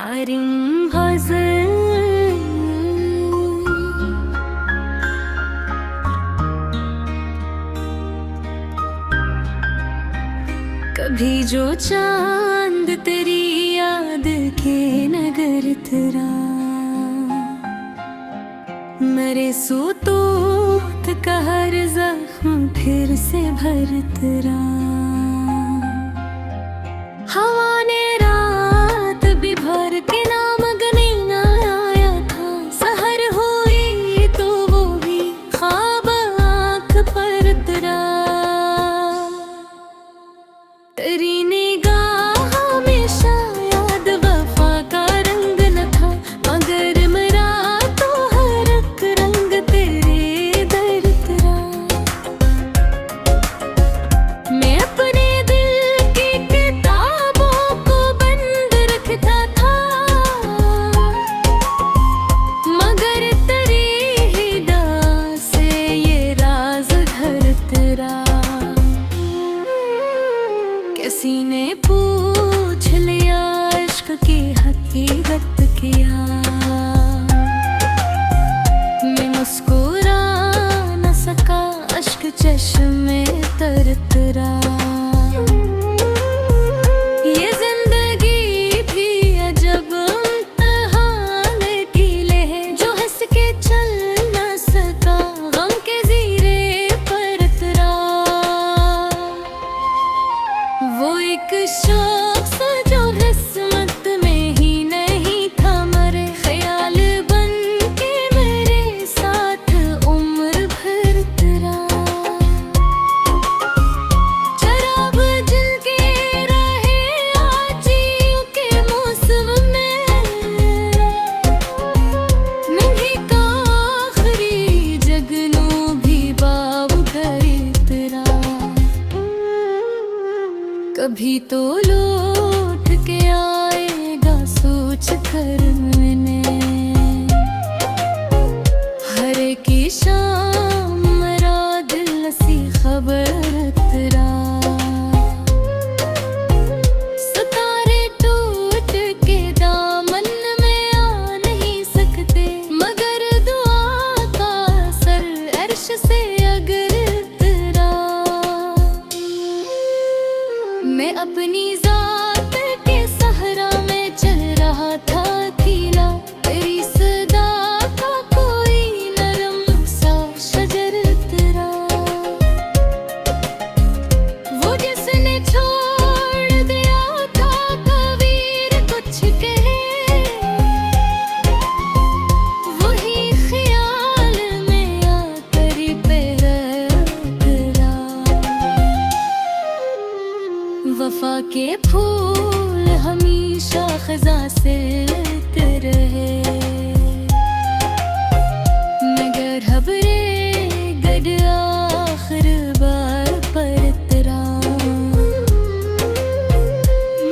आरिम हज़न। कभी जो चांद तेरी याद के नगर तेरा, मेरे सूतूत का हर जख्म फिर से भर तेरा। हवा ने रात भी भर के नाम गने ना आया था, सहर हुई तो वो भी ख्वाब आँख पर तेरा। तेरी निगाह में शायद वफा का रंग न था, मगर मेरा तो हर एक रंग तेरे दर तेरा। मैं अपने दिल की किताबों को बंद रखता था, मगर तेरी हिदा से ये राज घर तेरा। किसी ने पूछ लिया इश्क की हकीकत क्या, मैं मुस्कुरा न सका, अश्क चश्मे तर तेरा। ये जिंदगी भी अजब इम्तिहान की ले, जो हंस के चल न सका गम के जीरे पर तेरा। वो एक शख्स जो किस्मत में ही नहीं था, मरे ख्याल बन के मेरे साथ उम्र भर तेरा। शराब जलके रहे आजियों के मौसम में, नन्ही का आखिरी जगनू भी बाब करे तेरा। कभी तो लौट के आएगा सोच कर मैंने, हर की शाम मेरा दिल सी खबर तेरा। सितारे टूट के दामन में आ नहीं सकते, मगर दुआ का असर अर्श से अगर तेरा। मैं अपनी जात के सहरा में चल रहा था अकेला, तेरी सदा का कोई नरम सा शजर तेरा। वो जिसने छोड़ दिया था कबीर कुछ कहे, वही ख्याल में आकर पे तेरा। वफा के फूल हमेशा खज़ा से लेते रहे, मगर खबरे गड आखिर बार पर तेरा।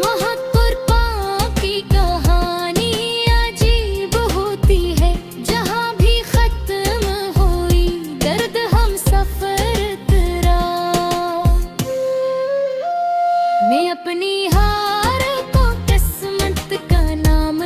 मोहब्बत और पाक की कहानी अजीब होती है, जहाँ भी खत्म हुई दर्द हम सफर तेरा। मैं अपनी हार को किस्मत का नाम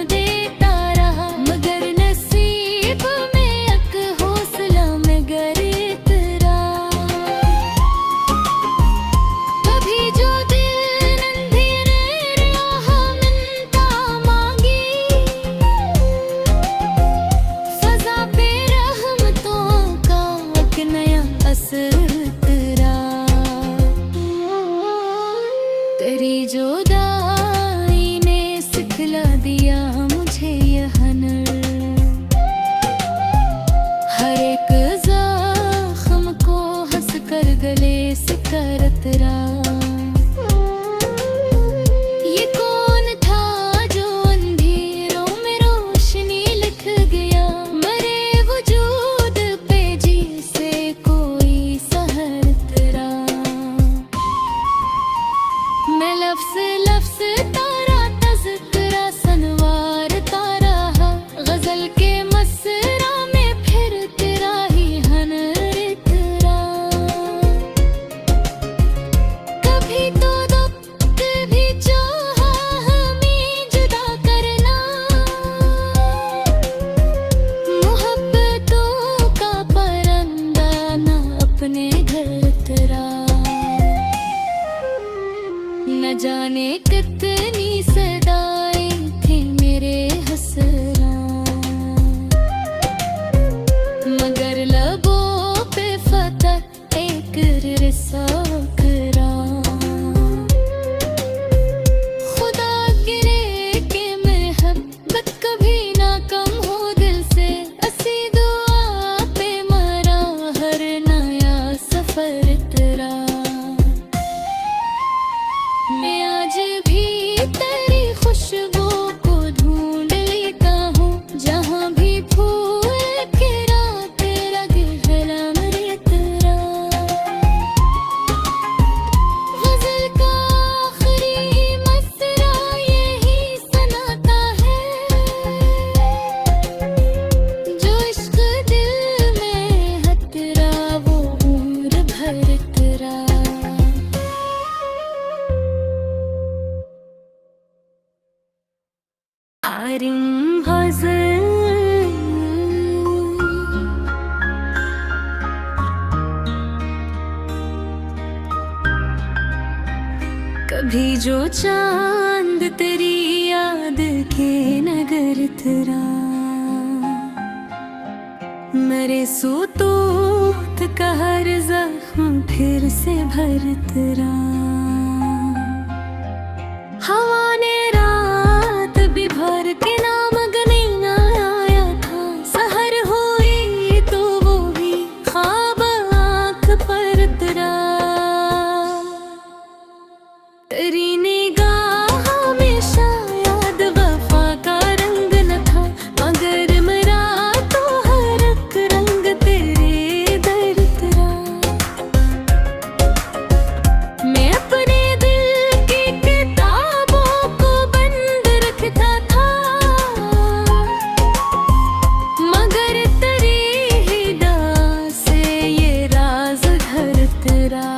यारिम हज़र। कभी जो चांद तेरी याद के नगर तेरा, मेरे सूतूत का हर जख्म फिर से भर तेरा। हवा ने रात भी भर के नाम गने ना आया था, सहर हुई तो वो भी ख्वाब आँख पर तेरा। तेरी निगाह में शायद वफा का रंग न था, मगर मेरा तो हर एक रंग तेरे दर तेरा। मैं अपने दिल की किताबों को बंद रखता था, मगर तेरी हिदा से ये राज घर तेरा।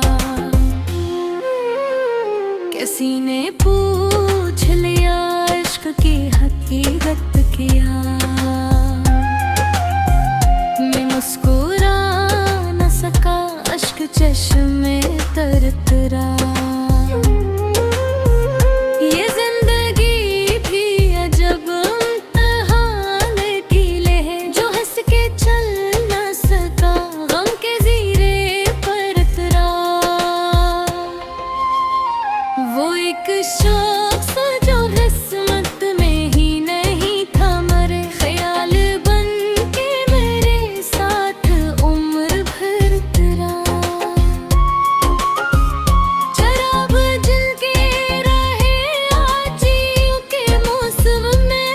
किसी ने पूछ लिया इश्क की हकीकत क्या, मैं मुस्कुरा न सका, अश्क चश्मे तर तेरा। ये जिंदगी भी अजब इम्तिहान की ले, जो हंस के चल न सका, गम के जीरे पर तेरा। वो एक शख्स जो किस्मत में ही नहीं था मरे, ख्याल बन के मेरे साथ उम्र भर तेरा। शराब जिनके रहे आजियों के मौसम में,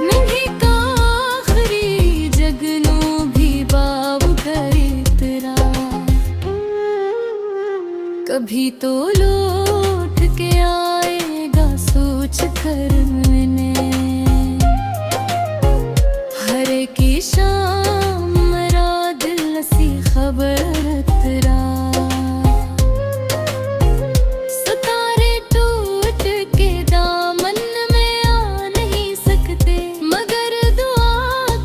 नंगी का आखिरी जगनू भी बाब करे तेरा। कभी तो लौट के आएगा सोच कर मैंने, हर की शाम मेरा दिल सी खबर तेरा। सितारे टूट के दामन में आ नहीं सकते, मगर दुआ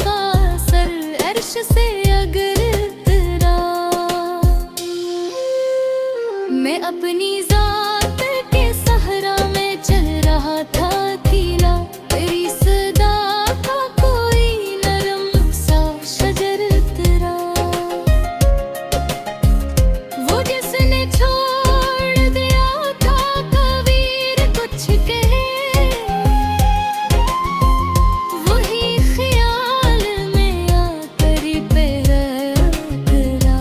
का असर अर्श से अगर तेरा। मैं अपनी जात के सहरा में चल रहा था अकेला, तेरी सदा का कोई नरम सा शजर तेरा। वो जिसने छोड़ दिया था कबीर कुछ कहे, वही ख्याल में आकर पे तेरा।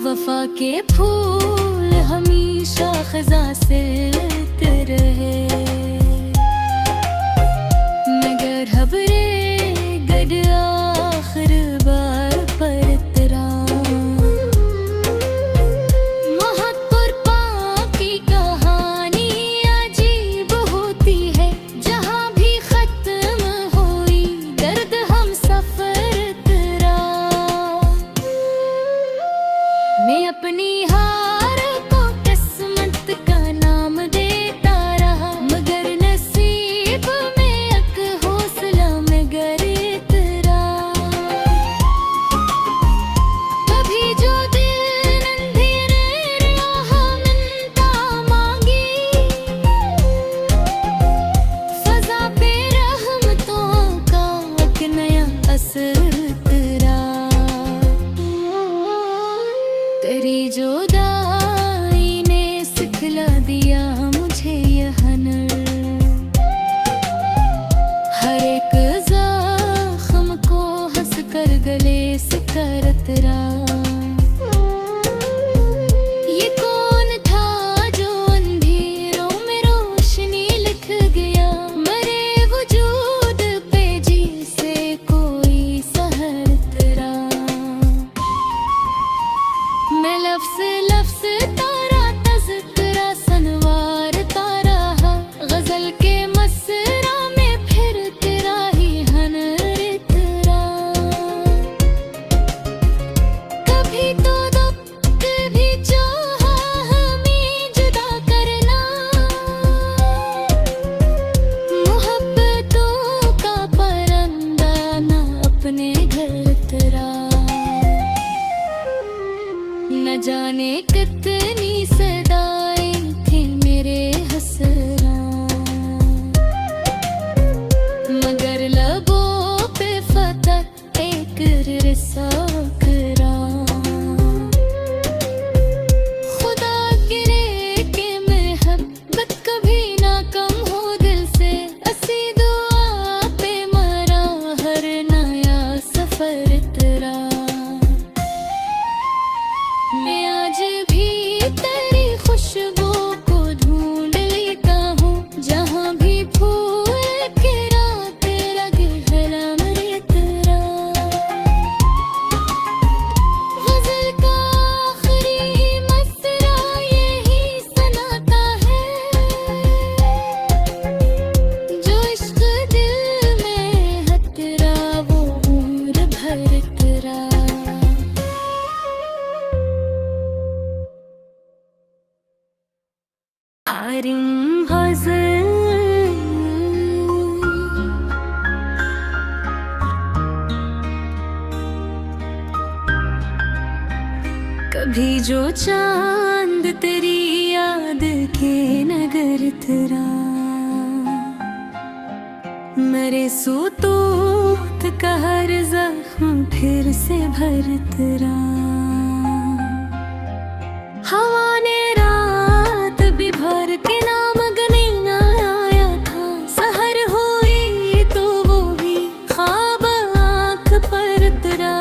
वफा के फूल हमेशा खज़ा से लेते रहे, मगर घबरे गड आखिर बार पर तेरा। मोहब्बत और पाप की कहानी अजीब होती है, जहाँ भी खत्म हुई दर्द हम सफर तेरा। मैं अपनी हार को किस्मत का नाम आरिम हज़न। कभी जो चांद तेरी याद के नगर तेरा, मेरे सूतूत का हर जख्म फिर से भर तेरा। हवा ने रात भी भर के नाम गने ना आया था, सहर हुई तो वो भी ख्वाब आँख पर तेरा।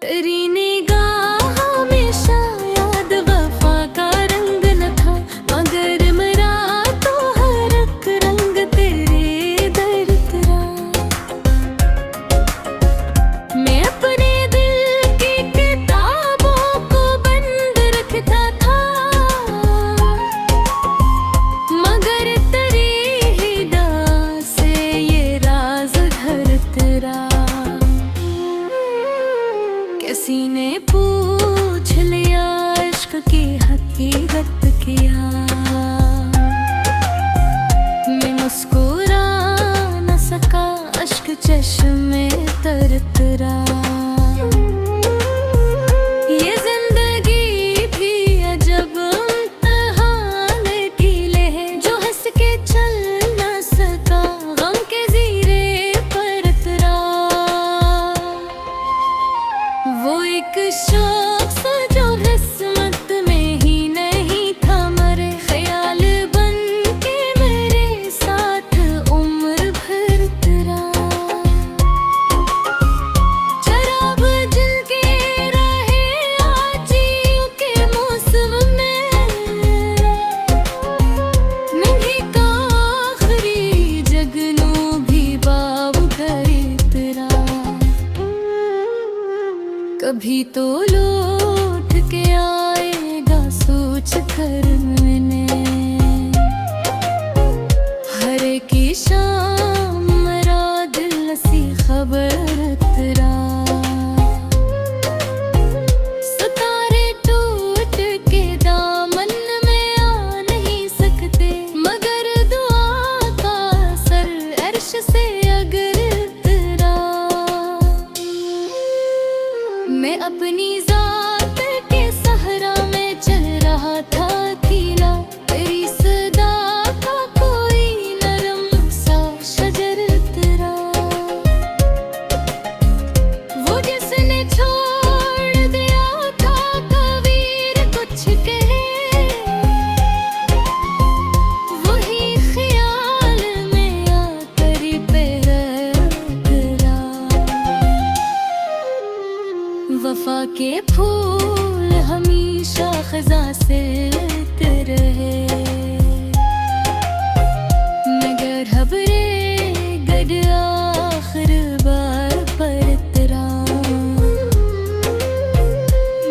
तेरी निगाह में शायद वफा का रंग न था, मगर मेरा तो हर एक रंग तेरे दर तेरा। मैं अपने दिल की किताबों को बंद रखता था, मगर तेरी हिदा से ये राज घर तेरा। किसी ने पूछ लिया इश्क की हकीकत क्या, मैं मुस्कुरा न सका, अश्क चश्मे तर तेरा। ये जिंदगी भी अजब इम्तिहान की ले है, जो हंस के चल न सका गम के जीरे पर तेरा। वो एक शख्स जो किस्मत में ही नहीं था मरे, ख्याल बन के मेरे साथ उम्र भर तेरा। शराब जल के रहे आजियों के मौसम में, नन्ही का आखिरी जगनू भी बाब करे तेरा। कभी तो लौट के आएगा सोच कर मैंने, हर की शाम मेरा दिल सी खबर तेरा। सितारे टूट के दामन में आ नहीं सकते, मगर दुआ का असर अर्श से अगर तेरा। मैं अपनी जात के सहरा में चल रहा था अकेला, तेरी सदा का कोई नरम सा शजर तेरा। वो जिसने छोड़ दिया था कबीर कुछ कहे, वही ख्याल में आकर पे तेरा। वफा के फूल हमेशा खज़ा से लेते रहे, मगर खबरे गड आखिर बार पर तेरा।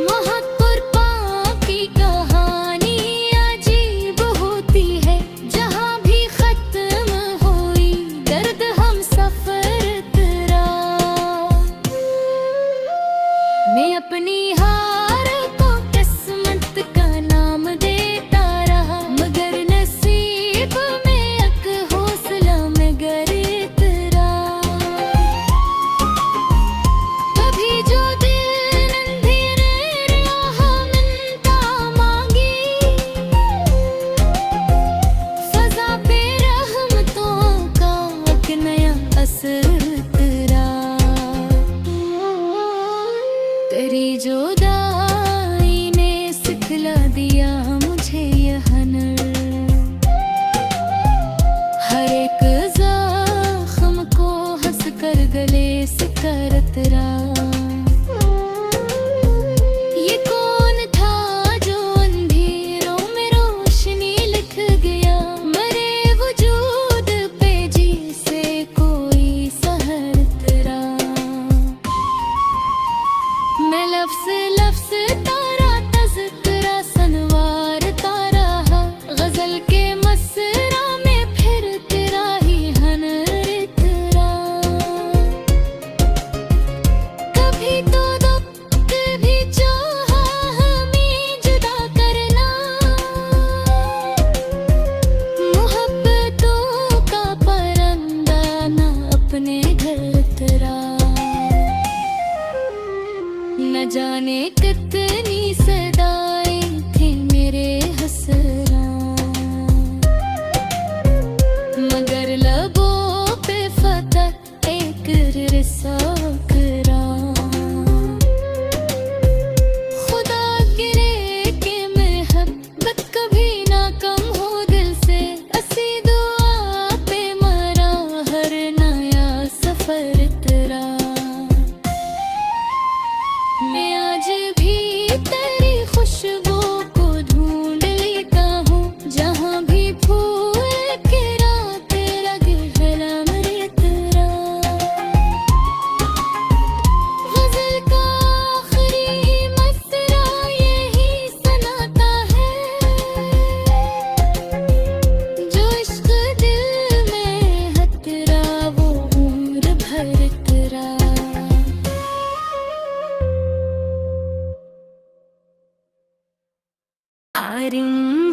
मोहब्बत पाक की कहानी अजीब होती है, जहाँ भी खत्म हुई दर्द हम सफर तेरा। मैं अपनी हार को किस्मत का नाम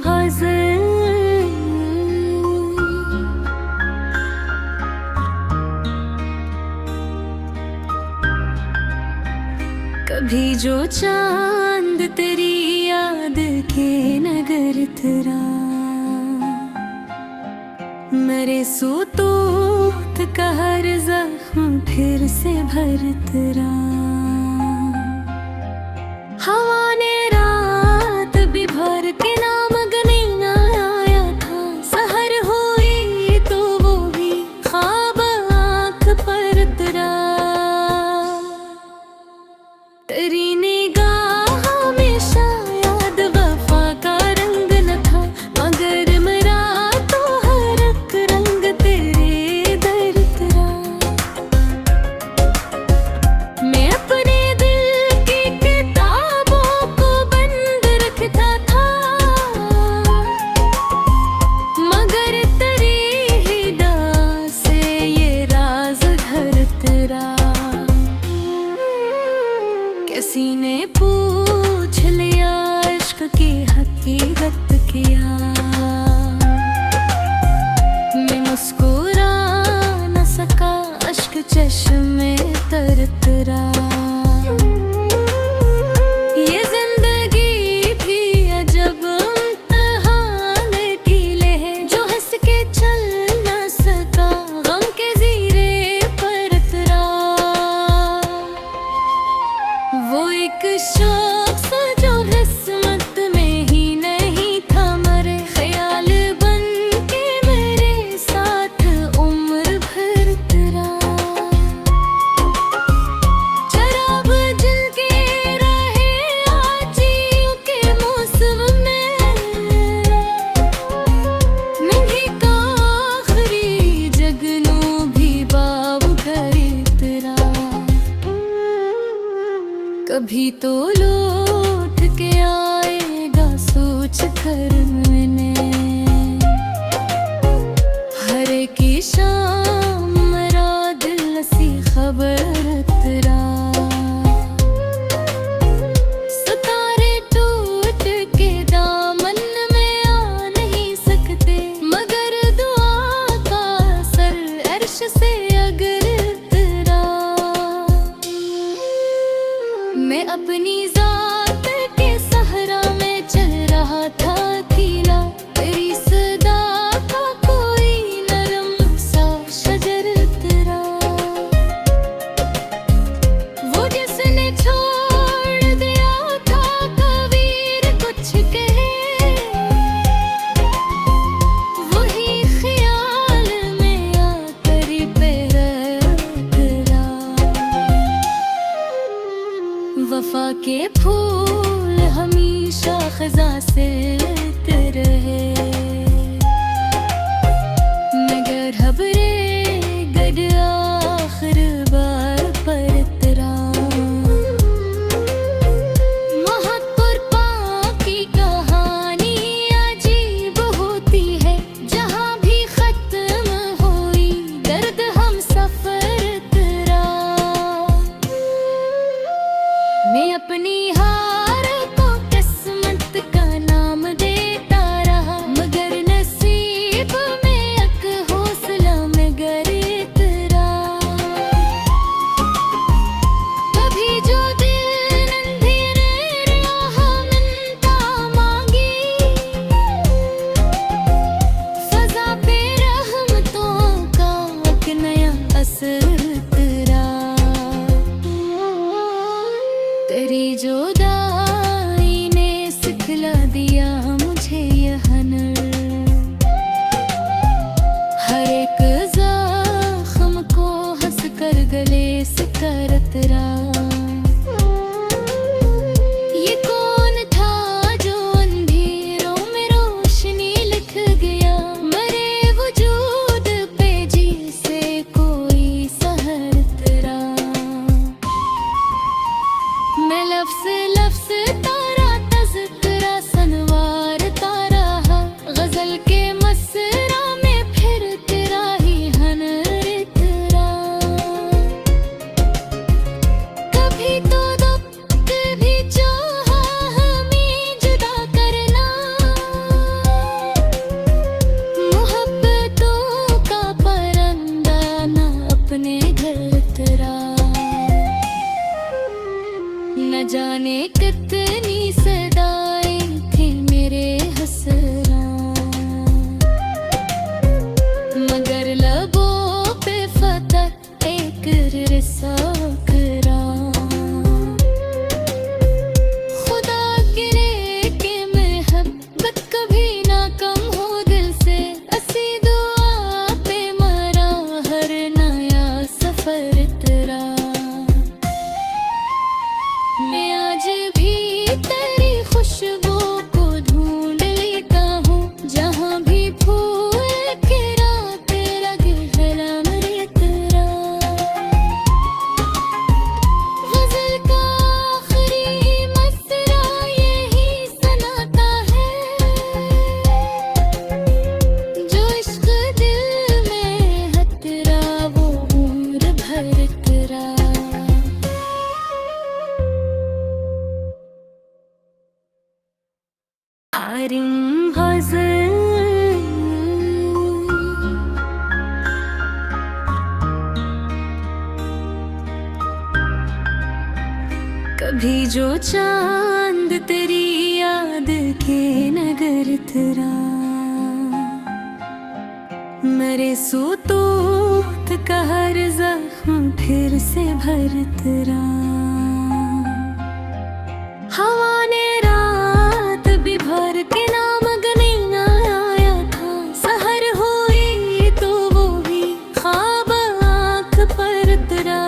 हज़र। कभी जो चांद तेरी याद के नगर तेरा, मेरे सूतूत का हर जख्म फिर से भर तेरा। हवा ने रात भी भर के नाम गने ना आया था, सहर हुई तो वो भी ख्वाब आँख पर तेरा। तेरी निगाह में शायद वफा का रंग न था, मगर मेरा तो हर एक रंग तेरे दर तेरा। मैं अपने दिल की किताबों को बंद रखता था, मगर तेरी हिदा से ये राज घर तेरा। किसी ने पूछ लिया इश्क की हकीकत क्या, मैं मुस्कुरा न सका, अश्क चश्मे तर तेरा। ये जिंदगी भी अजब इम्तिहान की ले है, जो हंस के चल न सका गम के जीरे पर तेरा। वो एक शख्स जो किस्मत में ही नहीं था मरे, ख्याल बन के मेरे साथ उम्र भर तेरा। शराब जल के रहे आजियों के मौसम में, नन्ही का आखिरी जगनू भी बाब करे तेरा। कभी तो लौट के आएगा सोच कर मैंने, हर की शाम मेरा दिल सी खबर तेरा। सितारे टूट के दामन में आ नहीं सकते, मगर दुआ का असर अर्श से अगर तेरा। मैं अपनी जात के सहरा में चल रहा था अकेला, तेरी सदा का कोई नरम सा कभी जो चांद तेरी याद के नगर तेरा मेरे सूतूत का हर जख्म फिर से भर तेरा। हवा ने रात भी भर के नाम गने ना आया था, सहर हुई तो वो भी ख्वाब आँख पर तेरा।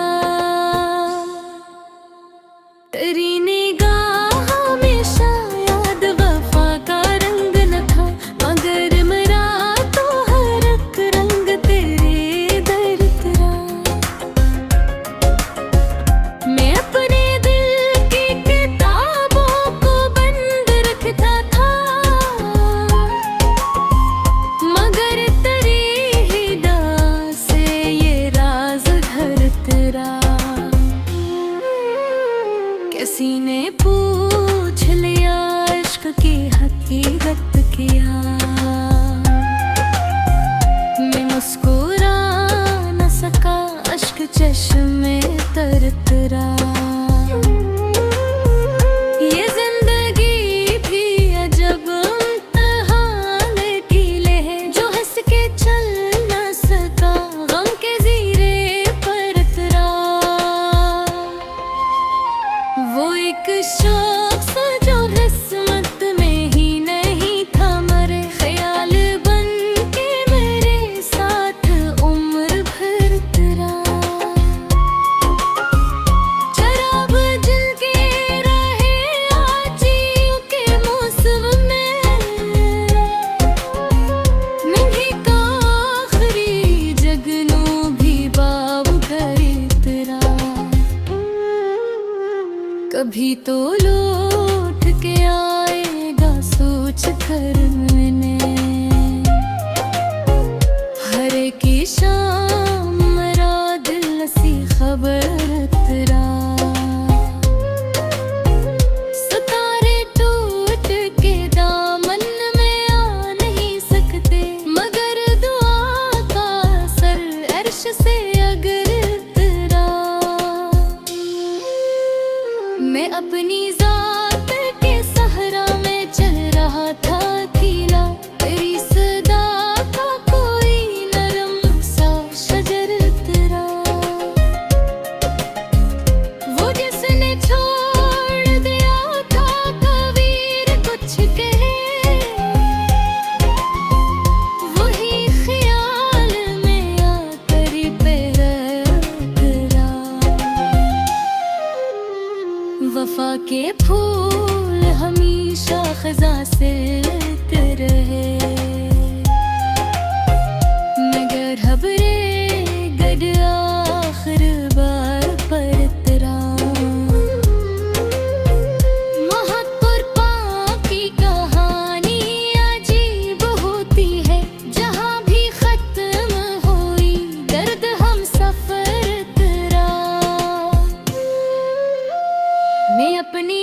तेरी निगाह में शायद वफा का रंग न था, मगर मेरा तो हर एक रंग तेरे दर तेरा। मैं अपने दिल की किताबों को बंद रखता था, मगर तेरी हिदा से ये राज घर तेरा। किसी ने पूछ लिया इश्क की हकीकत क्या, मैं मुस्कुरा न सका, अश्क चश्मे तर तेरा। ये जिंदगी भी अजब इम्तिहान की ले है, जो हंस के चल न सका गम के जीरे पर तेरा। वो एक शख्स जो किस्मत में ही नहीं था मरे, ख्याल बन के मेरे साथ उम्र भर तेरा। शराब जिनके रहे आजियों के मौसम में, नन्ही का आखिरी जगनू भी बाबू करे तेरा। कभी तो लौट के आएगा सोच कर मैंने, हर की शाम मेरा दिल सी खबर तेरा। सितारे टूट के दामन में आ नहीं सकते, मगर दुआ का असर अर्श से अगर तेरा। मैं अपनी जात के सहरा में चल रहा था अकेला, तेरी सदा का कोई नरम सा शजर तेरा। वो जिसने छोड़ दिया था कबीर कुछ कहे, वही ख्याल में आकर पे तेरा। वफा के फूल हमेशा खज़ा से लेते रहे, मगर हबरे गड आखिर बार पर तेरा। मोहब्बत की कहानी अजीब होती है, जहाँ भी खत्म हुई दर्द हम सफर तेरा। मैं अपनी